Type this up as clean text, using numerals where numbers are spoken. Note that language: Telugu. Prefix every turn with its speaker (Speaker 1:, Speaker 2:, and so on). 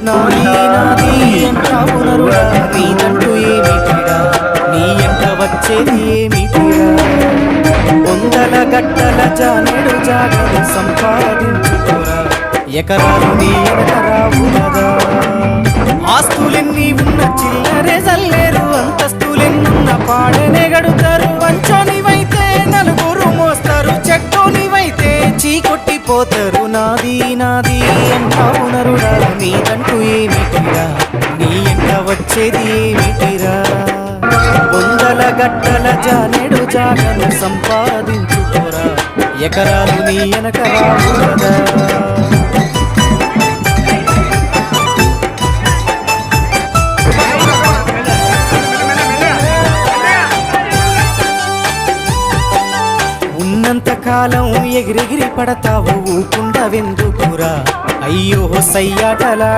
Speaker 1: నాది నాది అంటావు నరుడా, నీదంటూ ఏమిటిరా, నీ ఎంట వచ్చేది ఏమిటిరా? వందల గట్టల జానెడు జాగలు సంపాదించుకోరా, ఎకరాలు నీ ఎకరావు కదా. ఆస్తులెన్ని ఉన్న చిల్లరే జల్లేరు, అంతస్తులెన్నున్న పాడనే గడుతారు. వంచనివైతే నలుగురు మోస్తారు, చెట్టోనివైతే చీకొట్టిపోతారు. నాది నాది అంటావు నరుడా, నీదంటూ ఏమిటిరా, నీ ఎంట వచ్చేది ఏమిటిరా? వందల గట్టల జానెడు జాగను సంపాదించుకోరా, ఎకరాలు నీ ఎనకరావు కదా. ఉన్నంతకాలం ఎగిరెగిరి పడతావు, ఊకుండవెందుకురా? అయ్యో సయ్యాటలాడి